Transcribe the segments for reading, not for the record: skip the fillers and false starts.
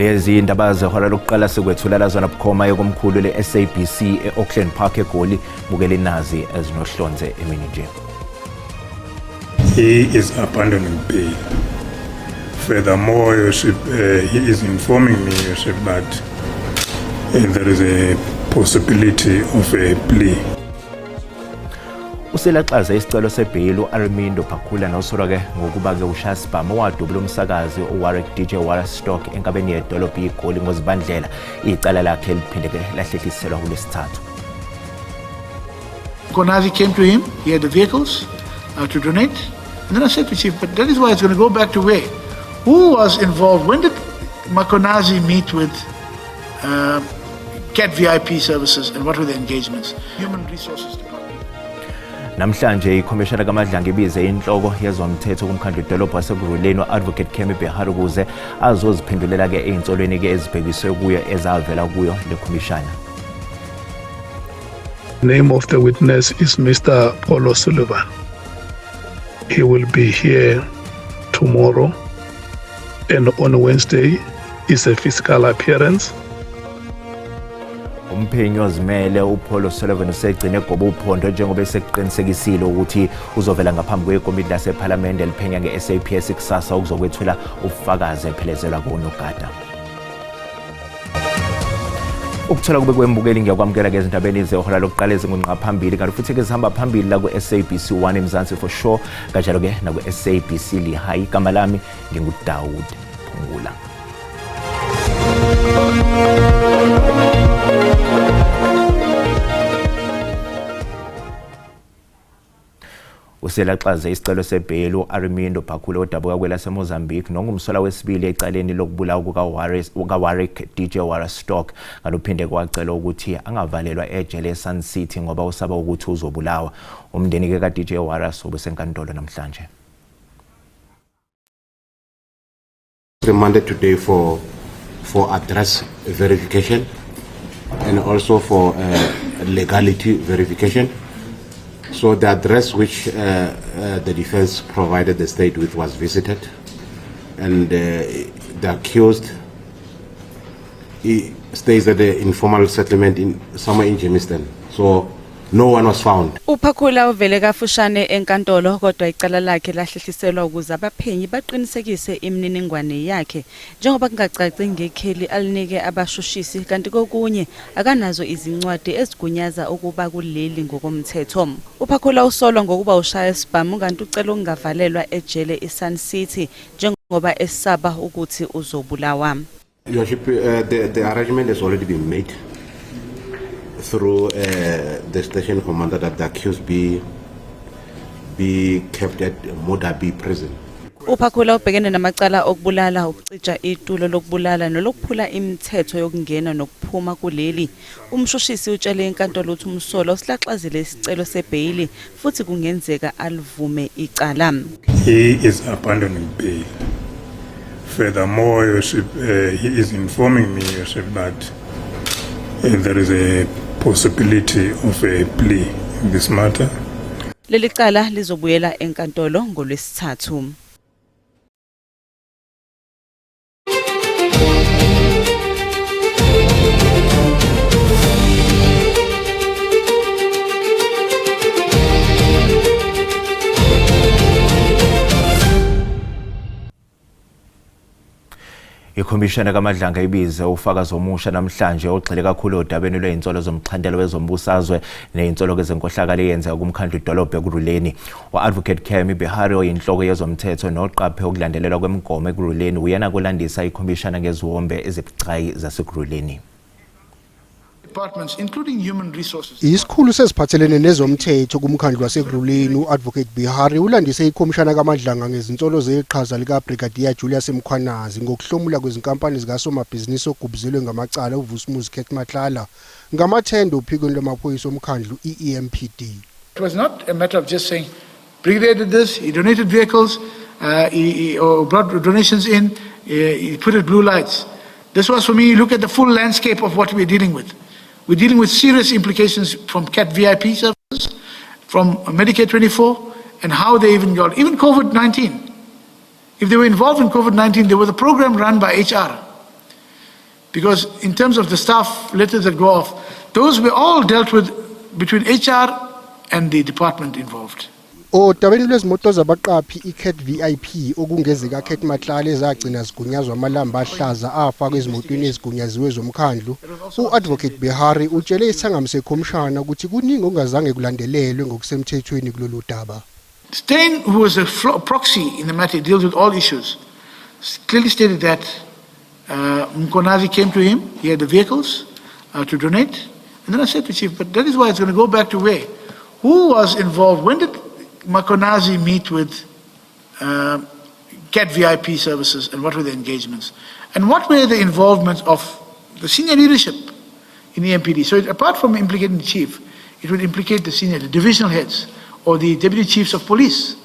Lezi indaba zehora lokuqala sikwethulela zona bukhoma yokomkhulu le-SABC e-Auckland Park eGoli bukele nazi ezinohlonze emini nje. He is abandoning bail. Furthermore, Your Worship, he is informing me, Your Worship, that there is a possibility of a plea. Uselaxaza isicelo sebhayili uArmindo Phakula nosolwa ke ngokuba ke uShasbam owadubula umsakazi uWarwick DJ Warstock enkabeni yedolobha iGoli ngozibandlela icala lakhe liphinde ke lahlehliselwa kulesithathu. Mkhwanazi came to him, he had the vehicles to donate, and then I said to Chief, but that is why it's going to go back to where? Who was involved? When did Mkhwanazi meet with CAT VIP services and what were the engagements? Human Resources Department. Namhlanje ikhomishana kaMadlanga ibize inhloko yezomthetho kumkhandlu idolobha waseGuruleni uAdvocate Kemi Behar ukuze azoziphendulela ke einsolweni ke ezibhekiswe kuyo ezavela kuyo lekhomishana. Name of the witness is Mr. Paul O'Sullivan. He will be here tomorrow, and on Wednesday is a physical appearance. Umphenyi ozimele uPaul O'Sullivan usegcine egoba uphondo njengoba esekuqinisekisile ukuthi uzovela ngaphambi kwekomiti laseParliament eliphenya ngeSAPS kusasa ukuzokwethula ubufakazi ephelezelwa konogada. Ukuthola kube kwembukeli ngiyakwamukela ke ezindabeni zehola lokuqala ezingunqa phambili kanti futhi ke zihamba phambili la ku-SABC 1 eMzansi for sure kanjalo ke na ku-SABC Lehigh. Igama lami nginguDawood Phungula. Uselaxaze isicelo sebhayili uArmindo Phakula odabuka kwelaseMozambique nongumsola wesibili ecaleni lokubulawa kukaWarwick DJ Warstock ngalophinde kwacela ukuthi angavalelwa ejele eSun City ngoba usaba ukuthi uzobulawa. Umndeni ke kaDJ Warstock ubesenkantolo namhlanje. Remanded today for address verification and also for legality verification. So the address which the defense provided the state with was visited, and the accused he stays at the informal settlement somewhere in Germiston. So no one was found. Uphakula uvele kafushane enkantolo kodwa icala lakhe lahlehliselwa ukuze abaphenyi baqinisekise imininingwane yakhe njengoba kungacaci ngekheli alinike abashushisi kanti kokunye akanazo izincwadi ezigunyaza ukuba kuleli ngokomthetho. Uphakula usolwa ngokuba uShasbam kanti ucela ukungavalelwa ejele eSun City njengoba esaba ukuthi uzobulawa. Your Worship, the arrangement has already been made through the station commander that the accused be kept at Modabi prison. Uphakula ubhekene namacala okubulala, ukucija itulo lokubulala nolokuphula imithetho yokungena nokuphuma kuleli. Umshushisi utshele inkantolo ukuthi umsolo usilaxazile isicelo sebhayili futhi kungenzeka alivume icala. He is abandoning bail. Furthermore, Your Worship, he is informing me, Your Worship, that there is a possibility of a plea in this matter. Leli cala lizobuyela enkantolo ngolwesithathu. Ikhomishana kaMadlanga ibize ufakazi omusha namhlanje ogxile kakhulu odabeni lwezinsolo zomxhandelo wezombusazwe nezinsolo kezenkohlakalo eyenzeka kumkhandlu idolobha eGuruleni. Uadvocate Kemi Behar oyinhloko yezomthetho noqaphe okulandelelwa kwemigomo eGuruleni uyena kulandisa ikhomishana ngeziwombe ezibucayi zaseGuruleni. Departments, including Human Resources. Isikhulu sesiphathelene nezomthetho kumkhandlu waseGuruleni uAdvocate Behar ulandise ikhomishana kaMadlanga ngezinsolo zeqhaza lika Brigadier Julius Mkhwanazi ngokuhlomula kwezinkampani zikasomabhizinisi ogubuzelwe ngamacala uVusumuzi Kate Matlala ngamathenda ophikweni lwamaphoyisa omkhandlu iEMPD. It was not a matter of just saying Brigadier did this, he donated vehicles, he brought donations in, he put it blue lights. This was, for me, look at the full landscape of what we're dealing with. We're dealing with serious implications from CAT VIP services, from Medicare 24, and how they even got, even COVID-19. If they were involved in COVID-19, there was a program run by HR Because in terms of the staff letters that go off, those were all dealt with between HR and the department involved. Odabeni lwezimoto zabaqaphi iCat VIP okungezeka Cat Matlale ezagcina zigunyazwa amalamba ahlaza afa kwezimotweni ezigunyaziwe zomkhandlu, uAdvocate Behari utshele isangamo sekhomishana ukuthi kuningi ongazange kulandelelwe ngokusemthethweni kulolu daba. Steyn, who was a proxy in the matter, deals with all issues, clearly stated that Mkonazi came to him, he had the vehicles to donate, and then I said to Chief, but that is why it's going to go back to where? Who was involved? When did Mkonazi meet with CAT VIP services, and what were the engagements? And what were the involvements of the senior leadership in the MPD? So apart from implicating the chief, it would implicate the divisional heads or the deputy chiefs of police.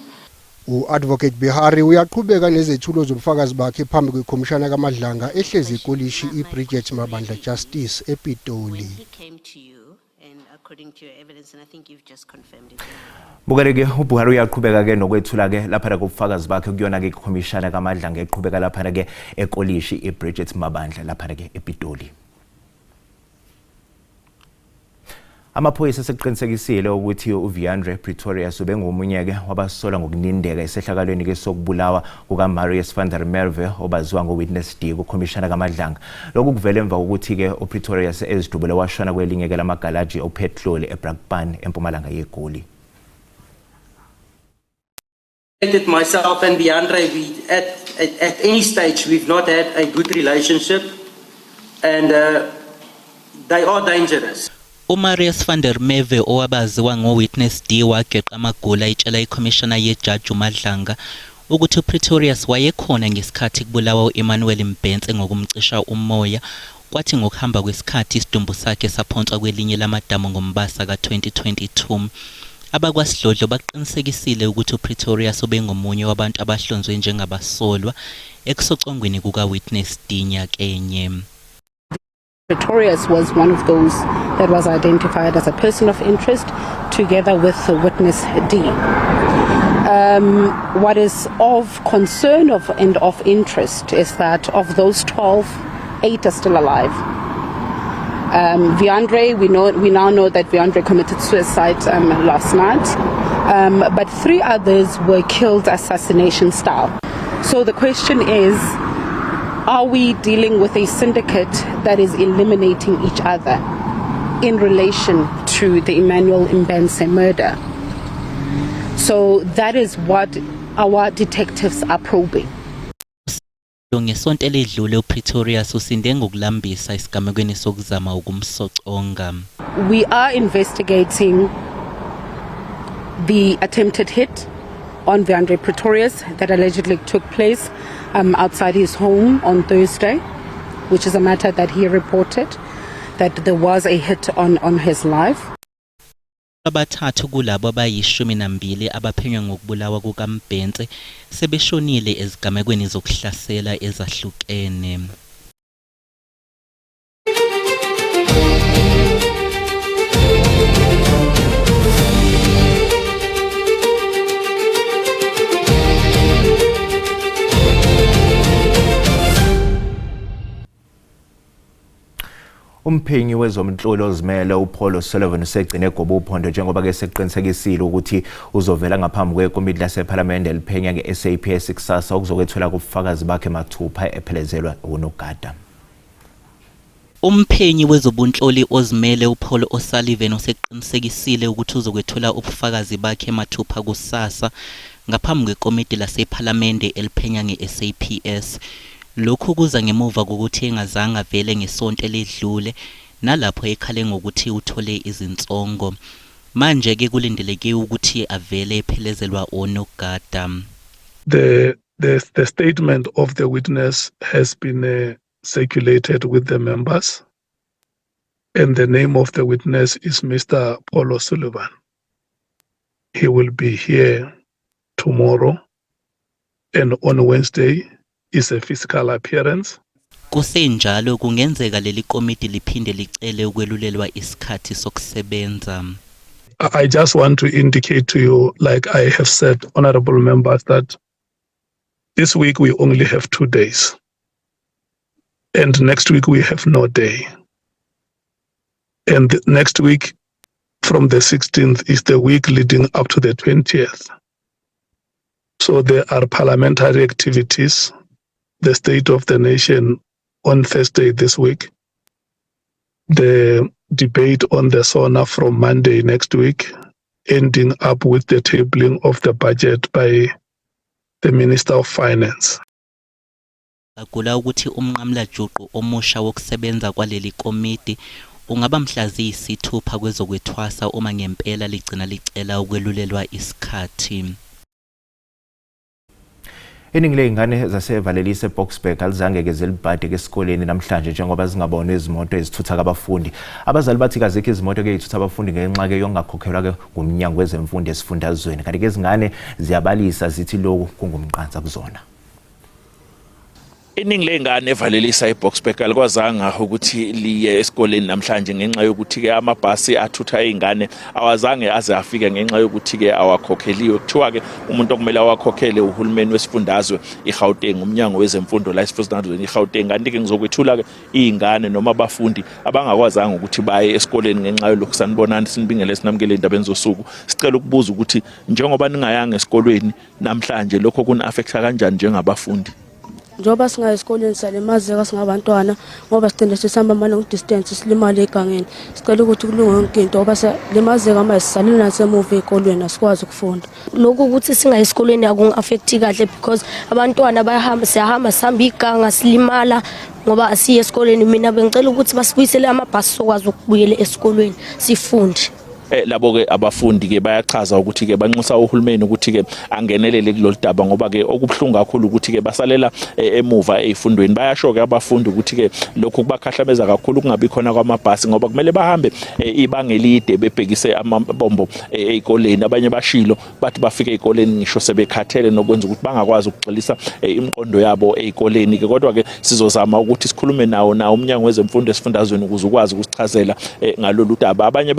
uAdvocate Behari uyaqhubeka nezethulo zomfakazi bakhe phambi kwekhomishana kaMadlanga ehlezi ikolishi iBridget Mabandla Justice ePitoli. Bukeleke uBuhari uyaqhubeka ke nokwethula ke lapha kubufakazi bakhe kuyona ke ikhomishana kaMadlanga eqhubeka lapha ke ekolishi iBridget Mabandla lapha ke ePitoli. Amaphoyisa seqinisekisile ukuthi uViandre Pretorius ubengomunye ke wabasola ngokunindeka esehlakalweni ke sokubulawa kukaMarius van der Merwe obaziwa ngowitness D kukhomishana kaMadlanga. Lokhu kuvele emva kokuthi ke uPretorius ezidubule washona kwelinye ke lamagalaji opetrol eBrakpan eMpumalanga yeGoli. Myself and Viandre, at any stage we've not had a good relationship, and they are dangerous. uMarius van der Merwe owabaziwa ngowitness D wageqa amagula itshela ikhomishana yejaji uMadlanga ukuthi uPretorius wayekhona ngesikhathi kubulawa uEmmanuel Mbhense ngokumcisha umoya, kwathi ngokuhamba kwesikhathi isidumbu sakhe saphonswa kwelinye lamadamu ngoMbasa ka2022. Abakwasidlodlo baqinisekisile ukuthi uPretorius ubengomunye wabantu abahlonzwe njengabasolwa ekusocongweni kukaWitness D nyakenye. Pretorius was one of those that was identified as a person of interest together with Witness D. What is of concern and of interest is that of those 12, 8 are still alive. Viandre, we now know that Viandre committed suicide last night, but 3 others were killed assassination style. So the question is, are we dealing with a syndicate that is eliminating each other in relation to the Emmanuel Mbhense murder? So that is what our detectives are probing. Ngesonto eledlule uPretorius usinde ngokulambisa isigamekweni sokuzama ukumsoconga. We are investigating the attempted hit on Viandre Pretorius that allegedly took place outside his home on Thursday, which is a matter that he reported that there was a hit on his life. Abathathu kulabo abayi12 abaphenywa ngokubulawa kukaMbhense sebeshonile ezigamekweni zokuhlasela ezahlukene. Umphenyi wezomtlulo ozimele uPaul O'Sullivan usegcine egoba uphondo njengoba ke seqinisekisile ukuthi uzovela ngaphambi kwekomiti laseParliament eliphenya ngeSAPS kusasa okuzokwethula kubufakazi bakhe mathupha ephelezelwa unogada. Umphenyi wezobuntloli ozimele uPaul O'Sullivan useqinisekisile ukuthi uzokwethula ubufakazi bakhe mathupha kusasa ngaphambi kwekomiti laseParliament eliphenya ngeSAPS. Lokhu kuza ngemuva kokuthi engazange avele ngesonto eledlule nalapho ekhale ngokuthi uthole izinsongo. Manje ke kulindeleke ukuthi avele ephelezelwa onogada. The statement of the witness has been circulated with the members, and the name of the witness is Mr. Paul O'Sullivan. He will be here tomorrow, and on Wednesday is a physical appearance. Kusenjalo kungenzeka leli komiti liphinde licele ukwelulelwa isikhathi sokusebenza. I just want to indicate to you, like I have said, honorable members, that this week we only have 2 days. And next week we have no day. And next week from the 16th is the week leading up to the 20th. So there are parliamentary activities, the State of the Nation on Thursday this week, the debate on the SONA from Monday next week, ending up with the tabling of the budget by the Minister of Finance. Akula ukuthi umnqamla juqu omusha wokusebenza kwaleli komiti ungaba mhla ziyisithupha kwezokwethwasa uma ngempela ligcina licela ukwelulelwa isikhathi. Iningi lezingane zasevalelise Boksburg alizange ke zilibhade ke esikoleni namhlanje njengoba zingabona izimoto ezithutha abafundi. Abazali bathi kazikho izimoto ke ezithutha abafundi ngenxa ke yongakhokhelwa ke ngumnyango wezemfundo esifundazweni. Kanti ke izingane ziyabalisa zithi lokhu kungumqansa kuzona. Iningi lengane evalelisa eBoksburg alikwazanga ukuthi liye esikoleni namhlanje ngenxa yokuthi ke amabhasi athutha izingane awazange aze afike ngenxa yokuthi ke awakhokheliwe. Kuthiwa ke umuntu okumele awakhokhele uhulumeni wesifundazwe iGauteng, umnyango wezemfundo la esifundazweni iGauteng. Kanti ke ngizokwethula ke izingane noma abafundi abangakwazanga ukuthi baye esikoleni ngenxa yolokhu sanibonani sinibingele sinamukele indaba enzosuku. Sicela ukubuza ukuthi njengoba ningayanga esikoleni namhlanje lokho kuna affecta kanjani njengabafundi? Njoba singaye esikoleni salemazeka singabantwana ngoba sicinde sisihamba long distance silimale egangeni. Sicela ukuthi kulunge yonke into ngoba lemazeka manje sisalile nasemuva ezikolweni asikwazi ukufunda. Lokho ukuthi singaye esikoleni akungi-affecti kahle because abantwana siyahamba sihamba iganga silimala ngoba asiye esikoleni. Mina bengicela ukuthi basibuyisele amabhasi sokwazi ukubuyela esikolweni sifunde. Labo ke abafundi ke bayachaza ukuthi ke banxusa uhulumeni ukuthi ke angenelele kulolu daba ngoba ke okubhlungu kakhulu ukuthi ke basalela emuva ezifundweni. Bayasho ke abafundi ukuthi ke lokhu kubakhahlameza kakhulu kungabi khona kwamabhasi ngoba kumele bahambe ibanga elide bebhekise amabombo ezikoleni. Abanye bashilo bathi bafike ezikoleni ngisho sebekhathele nokwenza ukuthi bangakwazi ukugxilisa imiqondo yabo ezikoleni ke. Kodwa ke sizozama ukuthi sikhulume nawo umnyango wezemfundo esifundazweni ukuze ukwazi ukusichazela ngalolu daba. Abanye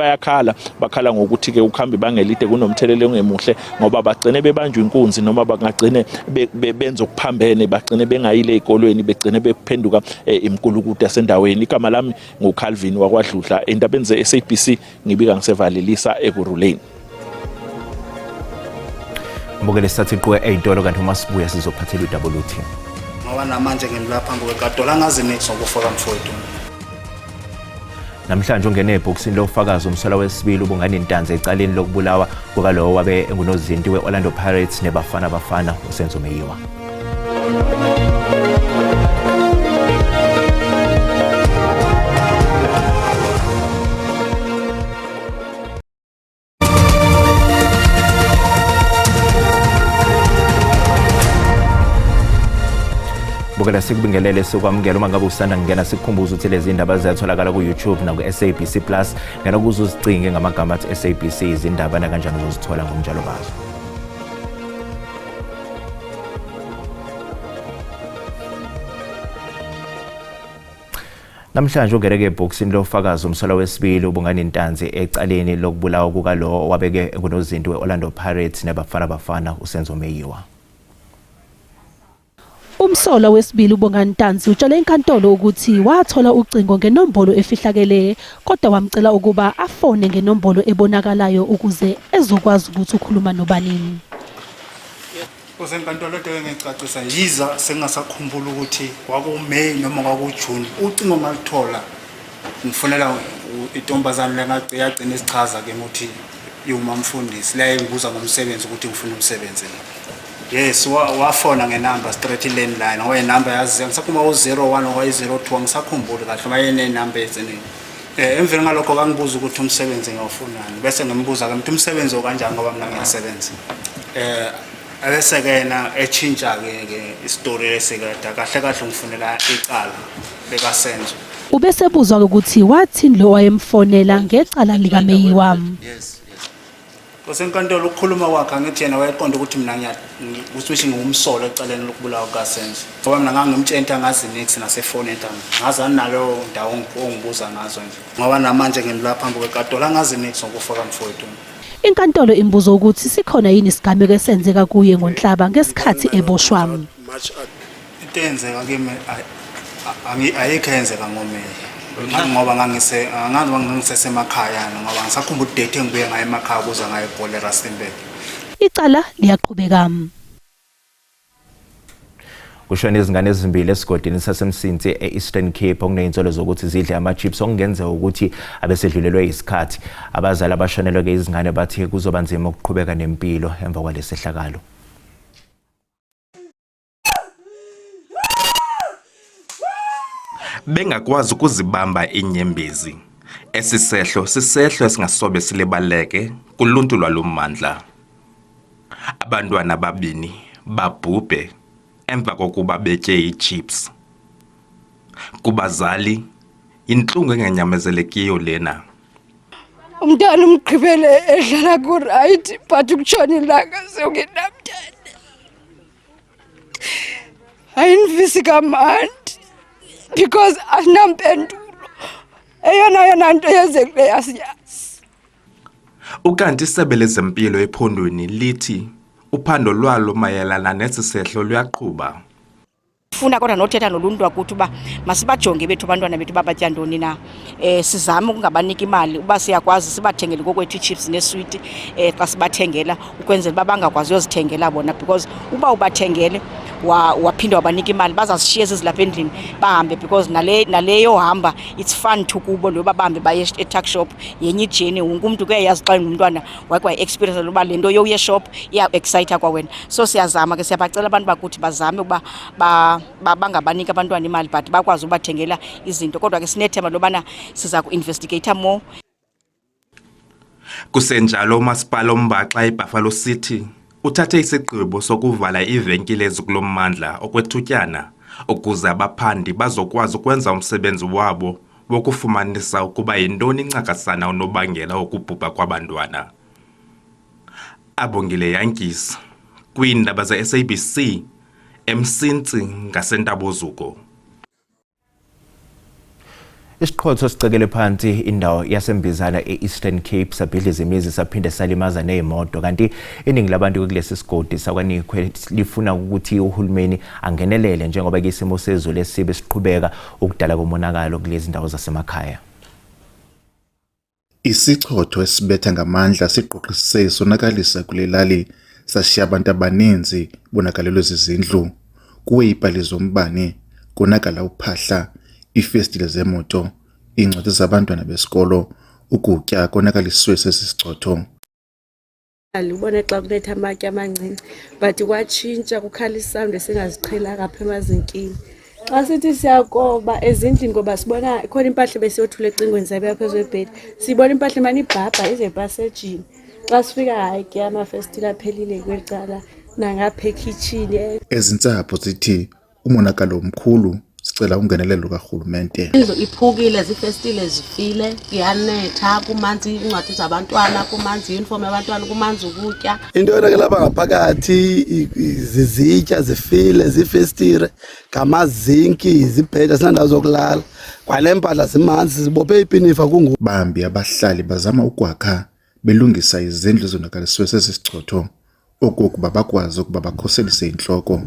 bakhala ngokuthi ke ukhambi bangelide kunomthelelo ongemuhle ngoba bagcine bebanjwa inkunzi noma bangagcine benza okuphambene, bagcine bengayile ezikolweni, begcine bephenduka imkulukude yasendaweni. Igama lami nguCalvin wakwaDludla, endabeni ze-SABC ngibika ngisevalelisa ekuruleni. Mbukele sathi qwe ey'ntolo kanti uma sibuya sizophathela uDouble T. Ngoba namanje ngilapha ngokekatola angazi next ngokufaka mfowethu. Namhlanje ungene ebhokisini lofakazi umsola wesibili ubungane intanzi ecaleni lokubulawa kwalowo wabe engunozinti we-Orlando Pirates neBafana Bafana uSenzo Meyiwa. Bukela sikubingelele sokwamukela uma ngabe usanda ngena sikukhumbuza ukuthi lezi indaba ziyatholakala ku-YouTube naku-SABC Plus. Ngena ukuze uzicinge ngamagama athi SABC izindaba nakanjani uzozithola ngomnjalo bazo. Namhlanje ungene ebhokisini lofakazi umsola wesibili ubungane intanzi ecaleni lokubulawa kukalo wabeke ngunozinti we-Orlando Pirates neBafana Bafana uSenzo Meyiwa. Umsola wesibili ubongani Ntanzi utshela inkantolo ukuthi wathola ucingo ngenombolo efihlakele kodwa wamcela ukuba afone ngenombolo ebonakalayo ukuze ezokwazi ukuthi ukhuluma nobanini. Kusenkantolo into engicacisa yiza sengasakhumbula ukuthi kwakuMay noma kwakuJune ucingo ngalithola ngifonela intombazane lengagcina isichaza ke ukuthi yuma mfundisi la engibuza ngomsebenzi ukuthi ngifuna umsebenzi. Yes, wafona ngenamba straight landline ngoba inamba yazi ngisakhuluma u01 oyi02 ngisakhumbula kahle mayene inamba eziningi. Emveni ngalokho kangibuza ukuthi umsebenzi ngiyawufunani bese ngimbuza ke mthi umsebenzi okanjani ngoba mina ngiyasebenza. Bese ke na echinja ke istory lesekade kahle kahle ngifunela icala bekasenzo. Ubesebuzwa ukuthi wathini lo wayemfonela ngecala lika Meyiwa. Yes. Kusenkantolo ukukhuluma kwakhe ngithi yena wayeqonda ukuthi mina ukuthi ngumsolo ecaleni lokubulawa kaSenzo. Ngoba mina ngangimtshenta ngazi next nasefone entanga. Ngazani nalo ndawo ongibuza ngazo nje. Ngoba namanje ngilapha phambi kwekatola ngazi next ngokufaka mfowethu. Inkantolo imbuzo ukuthi sikhona yini isigameko esenzeka kuye ngoNhlaba ngesikhathi eboshwa. Into enzeka kimi ayikho yenzeka ngomeya ngoba ngangisesemakhaya ngoba ngisakhumbula udate engibuye ngayo emakhaya kuza ngayo eGoli eRustenburg. Icala liyaqhubeka. Kushona izingane ezimbili esigodini sasemsinsi e-Eastern Cape okuney'nsolo zokuthi zidle ama-chips okungenzeka ukuthi abesedlulelwe isikhathi. Abazali abashonelwe-ke izingane bathi kuzoba nzima ukuqhubeka nempilo emva kwalesi sehlakalo. Bengakwazi ukuzibamba inyembezi. Esisehlo sisehlo esingasobe silebaleke kuluntu lwalomandla. Abantwana ababini babhubhe emva kokuba betye ichips. Kubazali inhlungu engenyamezelekiyo lena. Umntana umgqibele edlala ku right but ukutshona ilanga sewungenamntana. Ayinivisi kamandi because asinampendulo. Eyona nto yenzekileyo asiyazi. Ukanti isebe lezempilo ephondweni lithi uphando lwalo mayelana nesisehlo luyaqhuba. Funa kodwa nothetha noluntu wakuthi uba masibajonge bethu abantwana bethu babatya ntoni na. Sizame ukungabanika imali uba siyakwazi sibathengele ngokwethu chips nesweet xa sibathengela ukwenzela uba bangakwazi uyozithengela bona because uba ubathengele waphinda wabanika imali bazasishiya ezilapha endlini bahambe because naleyo hamba it's fun to kubo ndoba bahambe baye e-tuck shop yenye ijeni wonke umuntu kuyayazi xa ngumntwana wakwa experience loba lento yo uye shop iya excite kwa wena. So siyazama ke siyabacela abantu bakuthi bazame uba bangabanika abantwana imali but bakwazi ubathengela izinto kodwa ke sinethemba lobana siza ku-investigate more. Kusenjalo umasipala ombaxa eBuffalo City uthathe isigqibo sokuvala ivenkile ezikulommandla okwethutyana ukuze abaphandi bazokwazi ukwenza umsebenzi wabo wokufumanisa ukuba yintoni incakasana unobangela ukubhubha kwabantwana. Abongile Yankis kwiindaba ze-SABC eMsinsi ngaseNtabozuko. Isiqhotho sicekele phansi indawo yasembizana e-Eastern Cape sabhidliza imizi saphinde salimaza nezimoto kanti iningi labantu kulesi sigodi sakwaNikhwe lifuna ukuthi uhulumeni angenelele njengoba isimo sezulu esibe siqhubeka ukudala komonakalo kulezi ndawo zasemakhaya. Isichotho esibetha ngamandla siqoqisise sonakalisa kulelali sashiya abantu abaninzi bonakalelwe zizindlu kuwe ipali zombane konakala uphahla ifestile zemoto incwadi zabantwana besikolo ukutya konakaliswe sesichotho. Ubone xa kunetha amatye amancinci but kwatshintsha kukhala isound esingaziqhelanga apha emazinkini. Xa sithi siyakoba ezindlini ngoba sibona khona impahla besiyothula ecingweni zabe phezulu ebhedi sibona impahla imani ibhabha ize pasejini. Xa sifika hayi ke amafestile aphelile kwecala nangapha ekitchen. Ezintsapho zithi umonakalo omkhulu sicela ungenelelo kaRhulumente. Indlu iphukile zifestile zifile kuyanetha kumanzi incwadi zabantwana kumanzi uniform yabantwana kumanzi ukutya. Into yonke lapha ngaphakathi zizitya zifile zifestile ngamazinki zibheda sandawo zokulala kwalempahla zimanzi zibophe ipinifa kungu. Bambi abahlali bazama ukwakha belungisa izindlu zonakaliswe sesichotho okuba bakwazi ukuba bakhoselise inhloko.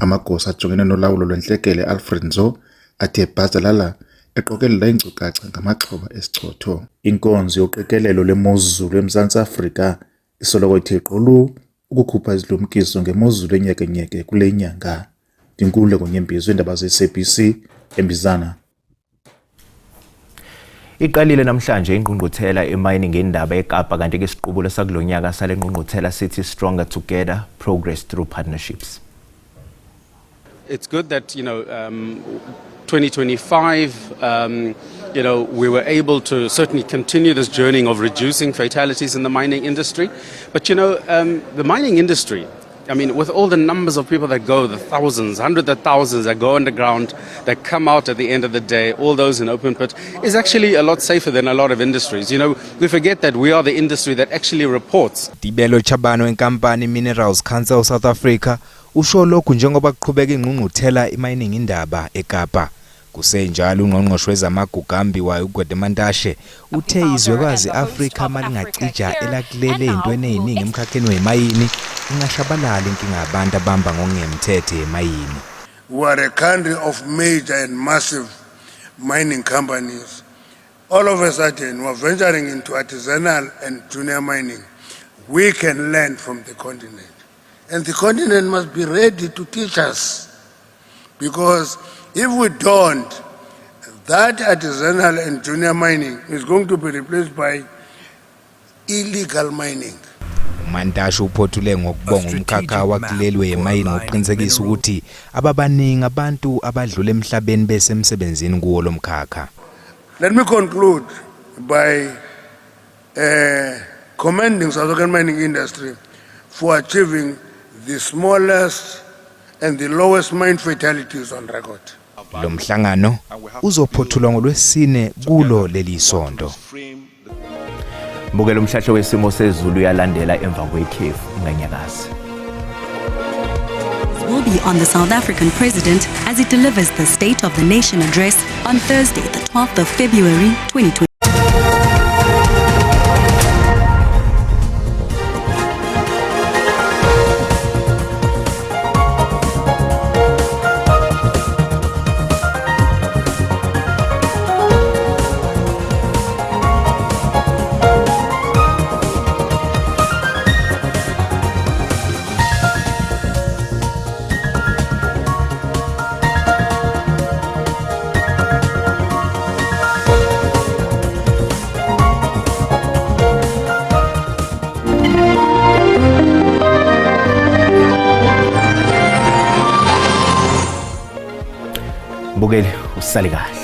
Amagosa ajongene nolawulo lwentlekele Alfred Nzo athe bhazalala eqokelela ingcukacha ngamaxhoba esichotho. Inkonzo yoqikelelo lemozulu eMzantsi Afrika isoloko ithe qolo ukukhupha izilumkiso ngemozulu enyekenyeke kule nyanga. Dinkulu konyembizo indaba ze-SABC eMbizana. Iqalile namhlanje ingqungquthela emining ngendaba eKapa kanti ke isiqubulo sakulonyaka sale ngqungquthela sithi stronger together progress through partnerships. It's good that 2025 we were able to certainly continue this journey of reducing fatalities in the mining industry, but the mining industry, I mean, with all the numbers of people that go, the thousands, hundreds of thousands that go underground, that come out at the end of the day, all those in open pit, is actually a lot safer than a lot of industries. We forget that we are the industry that actually reports. Tibelo Chabano enkampani Minerals Council South Africa usho lokhu njengoba kuqhubeka ingqungquthela imining indaba eKapa. Kusenjalo ungqongqoshe wezamagugambi wayo uGwedemantashe uthe izwekazi Afrika malingacija elakulele intweni eziningi emkhakheni wemayini ingashabalala inkinga abantu abamba ngokungemthetho emayini. who are a country of major and massive mining companies, all of a sudden who are venturing into artisanal and junior mining, we can learn from the continent. And the continent must be ready to teach us. Because if we don't, that artisanal and junior mining is going to be replaced by illegal mining. uMantashe uphothule ngokubonga umkhakha wakulelwe yemayini ngokuqinisekisa ukuthi ababaningi abantu abadlula emhlabeni besemsebenzini kuwo lomkhakha. Let me conclude by commending South African mining industry for achieving the smallest and the lowest mine fatalities on record. Lo mhlangano uzophothulwa ngolwesine kulo leli sonto. Bukela umhlahlo wesimo sezulu yalandela emva kwekhefu nganyakazi. Will be on the South African president as he delivers the State of the Nation address on Thursday, the 12th of February 2020. Bukele usale kahle.